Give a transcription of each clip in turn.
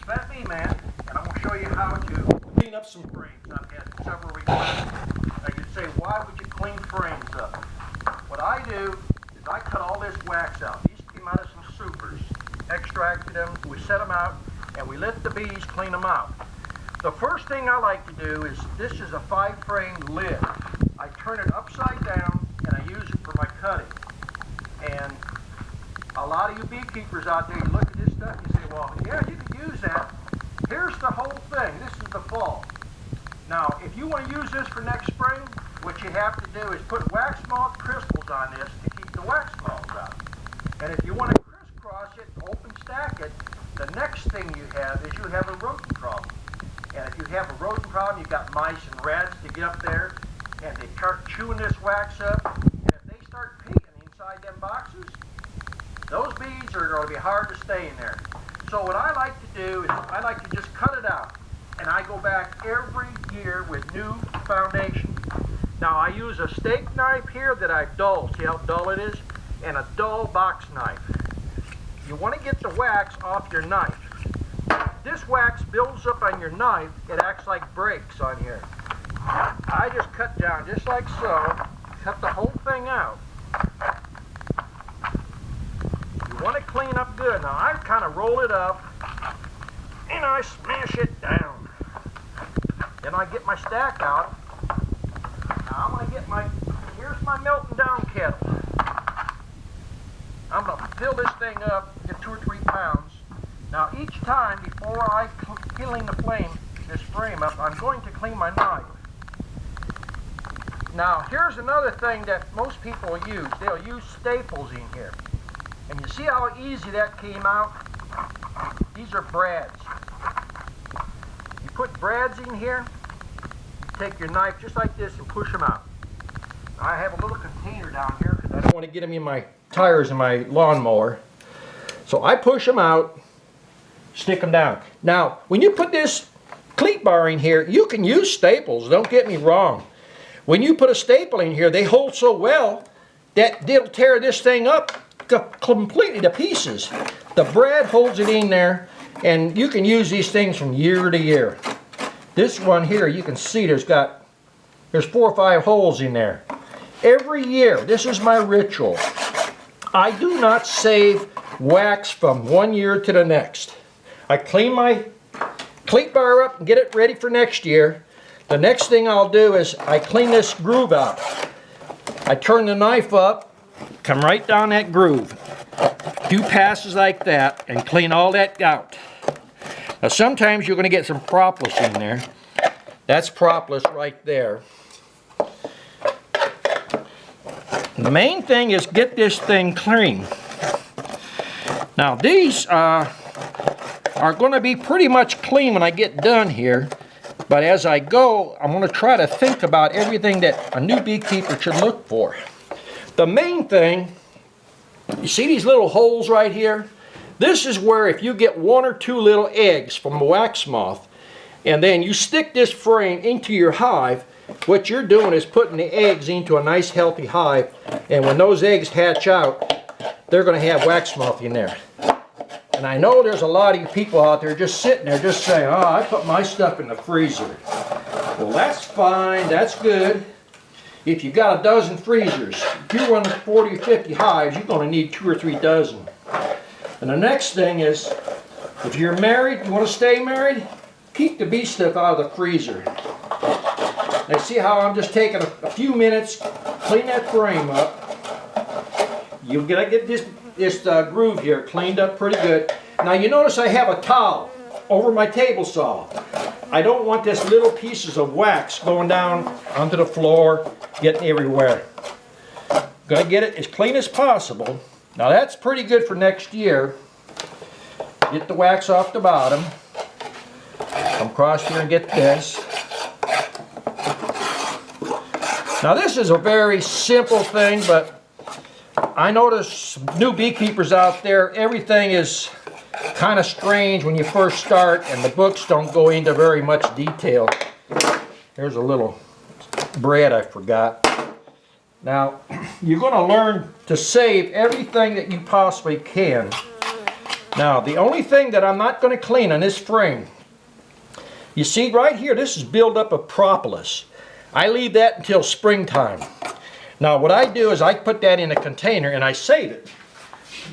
Sven B-Man, and I'm going to show you how to clean up some frames. I've had several requests. Now you'd say, why would you clean frames up? What I do is I cut all this wax out. These came out of some supers. Extracted them, we set them out, and we let the bees clean them out. The first thing I like to do is, this is a 5-frame lid. I turn it upside down, and I use it for my cutting. And a lot of you beekeepers out there, you look at this stuff, you say, well, yeah, you can use that. Here's the whole thing. This is the fall. Now, if you want to use this for next spring, what you have to do is put wax malt crystals on this to keep the wax moths out. And if you want to crisscross it, open stack it, the next thing you have is you have a rodent problem. And if you have a rodent problem, you've got mice and rats to get up there, and they start chewing this wax up. And if they start peeking inside them boxes, those bees are going to be hard to stay in there. So what I like to do is I like to just cut it out, and I go back every year with new foundation. Now I use a steak knife here that I've dulled. See how dull it is? And a dull box knife. You want to get the wax off your knife. This wax builds up on your knife. It acts like brakes on here. I just cut down just like so. Cut the whole thing out. You want to clean up good. Now I kind of roll it up and I smash it down. Then I get my stack out. Now I'm going to get here's my melting down kettle. I'm going to fill this thing up, get 2 or 3 pounds. Now each time before I clean this frame up, I'm going to clean my knife. Now here's another thing that most people use. They'll use staples in here. And you see how easy that came out? These are brads. You put brads in here, you take your knife just like this and push them out. Now, I have a little container down here because I don't want to get them in my tires in my lawnmower. So I push them out, stick them down. Now, when you put this cleat bar in here, you can use staples, don't get me wrong. When you put a staple in here, they hold so well that they'll tear this thing up completely to pieces. The brad holds it in there, and you can use these things from year to year. This one here, you can see there's 4 or 5 holes in there. Every year, this is my ritual. I do not save wax from one year to the next. I clean my cleat bar up and get it ready for next year. The next thing I'll do is I clean this groove out. I turn the knife up, come right down that groove. 2 passes like that and clean all that out. Now sometimes you're going to get some propolis in there. That's propolis right there. The main thing is get this thing clean. Now these are going to be pretty much clean when I get done here. But as I go, I'm going to try to think about everything that a new beekeeper should look for. The main thing, you see these little holes right here? This is where if you get 1 or 2 little eggs from a wax moth, and then you stick this frame into your hive, what you're doing is putting the eggs into a nice healthy hive, and when those eggs hatch out, they're going to have wax moth in there. And I know there's a lot of you people out there just sitting there just saying, oh, I put my stuff in the freezer. Well, that's fine, that's good. If you got a dozen freezers, if you're running 40 or 50 hives, you're going to need 2 or 3 dozen. And the next thing is, if you're married, you want to stay married, keep the bee stuff out of the freezer. Now see how I'm just taking a few minutes, clean that frame up. You've got to get this groove here cleaned up pretty good. Now you notice I have a towel over my table saw. I don't want this little pieces of wax going down onto the floor, getting everywhere. Gonna get it as clean as possible. Now that's pretty good for next year. Get the wax off the bottom. Come across here and get this. Now this is a very simple thing, but I notice new beekeepers out there, everything is kind of strange when you first start, and the books don't go into very much detail. Here's a little bread I forgot. Now, you're going to learn to save everything that you possibly can Now, the only thing that I'm not going to clean on this frame, you see right here, this is buildup of propolis. I leave that until springtime. Now, what I do is I put that in a container and I save it.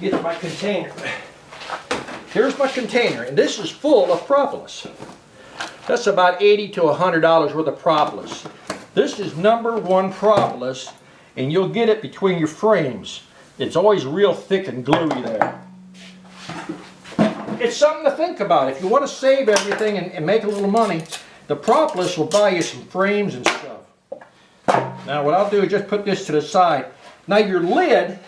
Get my container. Here's my container, and this is full of propolis. That's about $80 to $100 worth of propolis. This is #1 propolis, and you'll get it between your frames. It's always real thick and gluey there. It's something to think about. If you want to save everything and make a little money, the propolis will buy you some frames and stuff. Now what I'll do is just put this to the side. Now your lid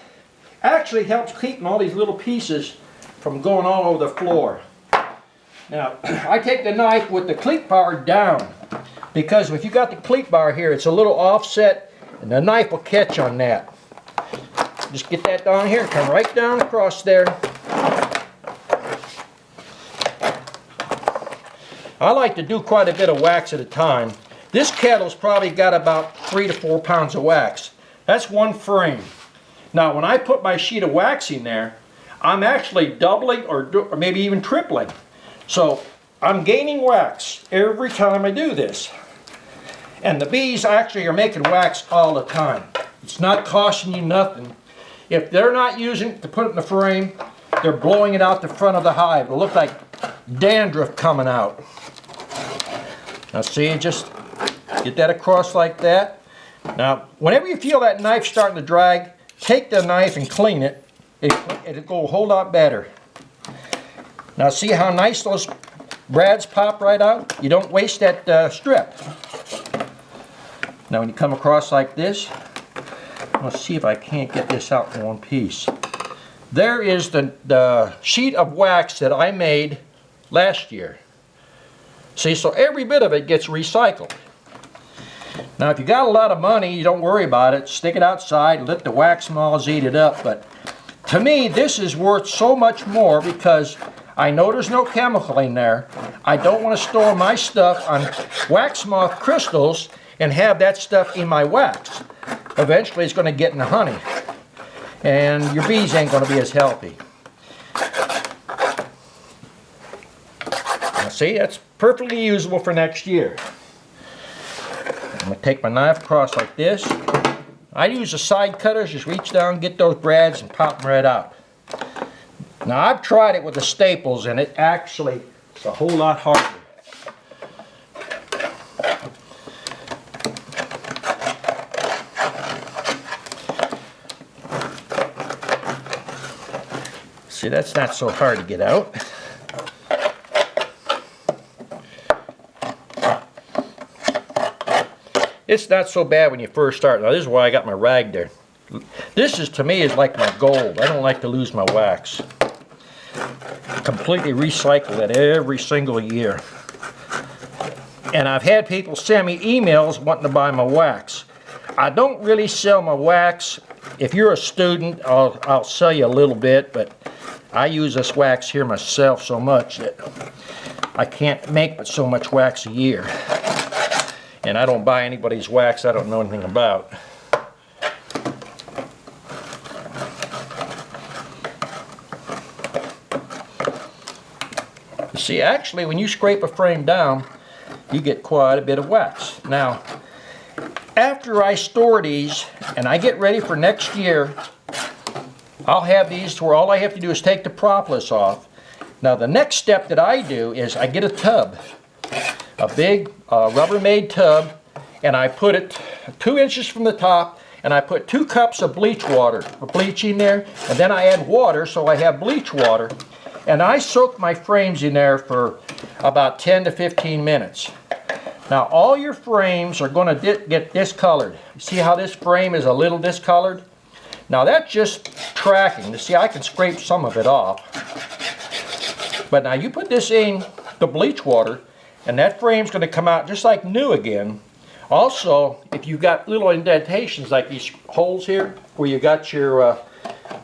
actually helps keeping all these little pieces from going all over the floor. Now I take the knife with the cleat bar down, because if you got the cleat bar here, it's a little offset and the knife will catch on that. Just get that down here, come right down across there. I like to do quite a bit of wax at a time. This kettle's probably got about 3 to 4 pounds of wax. That's one frame. Now when I put my sheet of wax in there, I'm actually doubling or maybe even tripling. So I'm gaining wax every time I do this. And the bees actually are making wax all the time. It's not costing you nothing. If they're not using it to put it in the frame, they're blowing it out the front of the hive. It'll look like dandruff coming out. Now see, just get that across like that. Now, whenever you feel that knife starting to drag, take the knife and clean it. It'll go a whole lot better. Now see how nice those brads pop right out? You don't waste that strip. Now when you come across like this, let's see if I can't get this out in one piece. There is the sheet of wax that I made last year. See, so every bit of it gets recycled. Now if you got a lot of money, you don't worry about it. Stick it outside, let the wax moths eat it up. But to me, this is worth so much more because I know there's no chemical in there. I don't want to store my stuff on wax moth crystals and have that stuff in my wax. Eventually it's going to get in the honey. And your bees ain't going to be as healthy. Now see, that's perfectly usable for next year. I'm going to take my knife across like this. I use the side cutters, just reach down, get those brads and pop them right out. Now I've tried it with the staples and it actually is a whole lot harder. See, that's not so hard to get out. It's not so bad when you first start. Now this is why I got my rag there. This is, to me, is like my gold. I don't like to lose my wax. Completely recycle it every single year. And I've had people send me emails wanting to buy my wax. I don't really sell my wax. If you're a student, I'll sell you a little bit, but I use this wax here myself so much that I can't make but so much wax a year. And I don't buy anybody's wax I don't know anything about. You see, actually, when you scrape a frame down, you get quite a bit of wax. Now, after I store these and I get ready for next year, I'll have these to where all I have to do is take the propolis off. Now, the next step that I do is I get a tub, a big Rubbermaid tub, and I put it 2 inches from the top, and I put 2 cups of bleach in there, and then I add water, so I have bleach water. And I soak my frames in there for about 10 to 15 minutes. Now all your frames are going to get discolored. See how this frame is a little discolored? Now that's just tracking. You see, I can scrape some of it off. But now you put this in the bleach water and that frame's going to come out just like new again. Also, if you've got little indentations like these holes here where you got your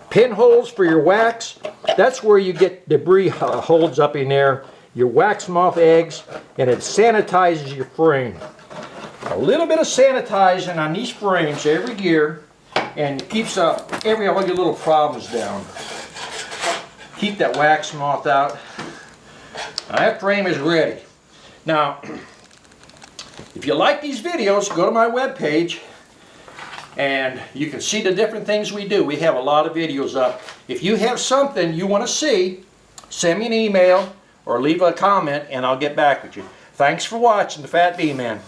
pinholes for your wax, that's where you get debris holds up in there, your wax moth eggs, and it sanitizes your frame. A little bit of sanitizing on these frames every year and keeps all your little problems down. keep that wax moth out. Now, that frame is ready. Now, if you like these videos, go to my webpage and you can see the different things we do. We have a lot of videos up. If you have something you want to see, send me an email or leave a comment and I'll get back with you. Thanks for watching The Fat Bee Man.